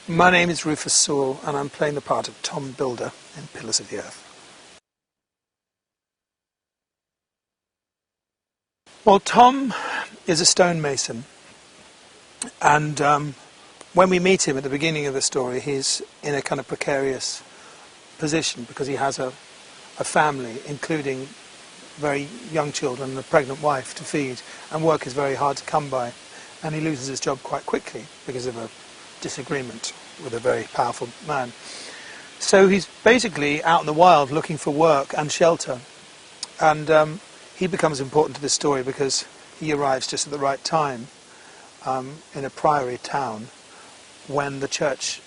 My name is Rufus Sewell and I'm playing the part of Tom Builder in Pillars of the Earth. Well, Tom is a stonemason, and when we meet him at the beginning of the story, he's in a kind of precarious position because he has a family, including very young children and a pregnant wife to feed, and work is very hard to come by, and he loses his job quite quickly because of a disagreement with a very powerful man. So he's basically out in the wild looking for work and shelter, and he becomes important to this story because he arrives just at the right time in a priory town when the church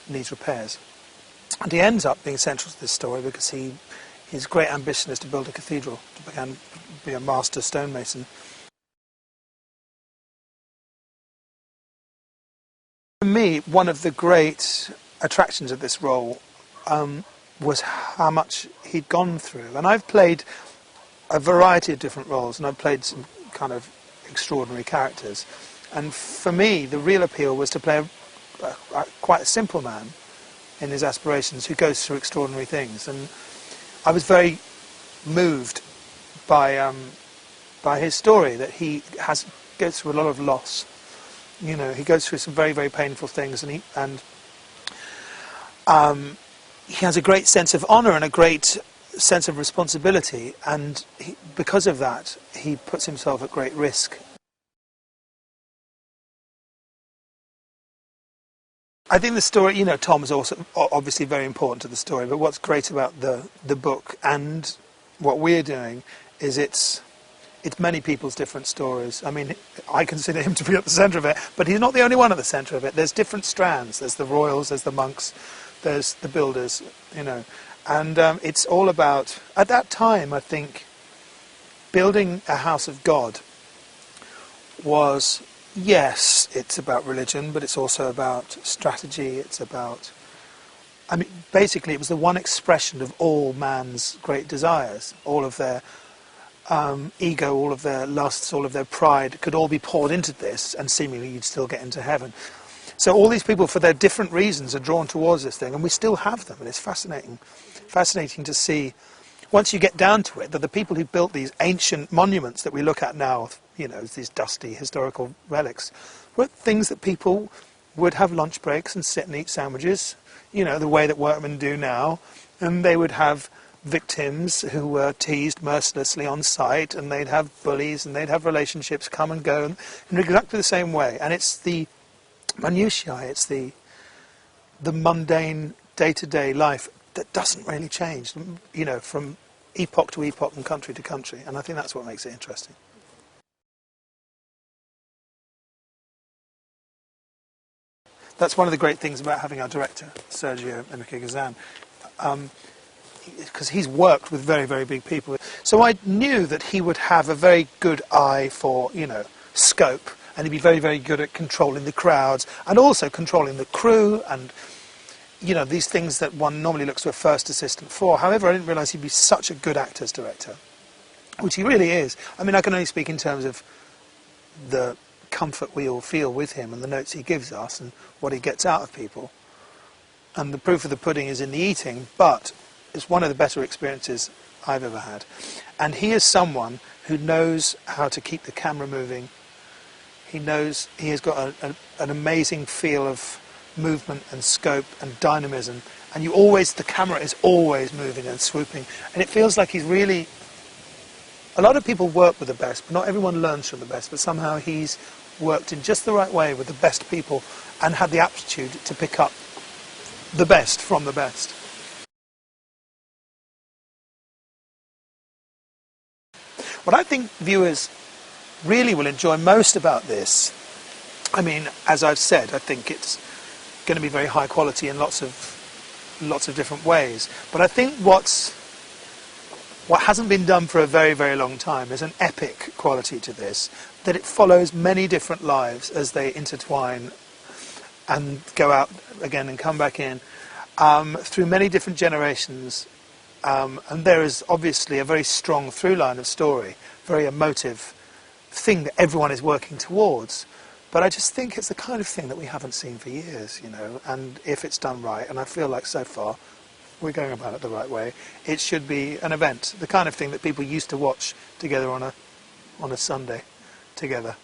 needs repairs. And he ends up being central to this story because his great ambition is to build a cathedral, to be a master stonemason. For me, one of the great attractions of this role was how much he'd gone through. And I've played a variety of different roles, and I've played some kind of extraordinary characters. And for me, the real appeal was to play quite a simple man in his aspirations who goes through extraordinary things. And I was very moved by his story, that he goes through a lot of loss. You know, he goes through some very, very painful things, and he has a great sense of honour and a great sense of responsibility, and because of that, he puts himself at great risk. I think the story, you know, Tom is also obviously very important to the story, but what's great about the book and what we're doing is it's many people's different stories. I mean, I consider him to be at the centre of it, but he's not the only one at the centre of it. There's different strands. There's the royals, there's the monks, there's the builders, you know. And it's all about, at that time, I think, building a house of God was, yes, it's about religion, but it's also about strategy. It's about, I mean, basically it was the one expression of all man's great desires, all of their ego, all of their lusts, all of their pride could all be poured into this, and seemingly you'd still get into heaven. So all these people, for their different reasons, are drawn towards this thing, and we still have them, and it's fascinating to see, once you get down to it, that the people who built these ancient monuments that we look at now, you know, these dusty historical relics, were things that people would have lunch breaks and sit and eat sandwiches, you know, the way that workmen do now, and they would have victims who were teased mercilessly on sight, and they'd have bullies, and they'd have relationships come and go in exactly the same way. And it's the minutiae, it's the mundane day-to-day life that doesn't really change, you know, from epoch to epoch and country to country, and I think that's what makes it interesting. That's one of the great things about having our director, Sergio Enrique Gazan, because he's worked with very, very big people. So I knew that he would have a very good eye for, you know, scope, and he'd be very, very good at controlling the crowds, and also controlling the crew, and, you know, these things that one normally looks to a first assistant for. However, I didn't realise he'd be such a good actor's director, which he really is. I mean, I can only speak in terms of the comfort we all feel with him and the notes he gives us and what he gets out of people. And the proof of the pudding is in the eating, but it's one of the better experiences I've ever had. And he is someone who knows how to keep the camera moving. He has got an amazing feel of movement and scope and dynamism, and the camera is always moving and swooping, and it feels like he's really, a lot of people work with the best, but not everyone learns from the best, but somehow he's worked in just the right way with the best people and had the aptitude to pick up the best from the best. What I think viewers really will enjoy most about this, I mean, as I've said, I think it's going to be very high quality in lots of different ways. But I think what hasn't been done for a very, very long time is an epic quality to this, that it follows many different lives as they intertwine and go out again and come back in through many different generations. And there is obviously a very strong through line of story, very emotive thing that everyone is working towards. But I just think it's the kind of thing that we haven't seen for years, you know, and if it's done right, and I feel like so far we're going about it the right way, it should be an event, the kind of thing that people used to watch together on a Sunday together.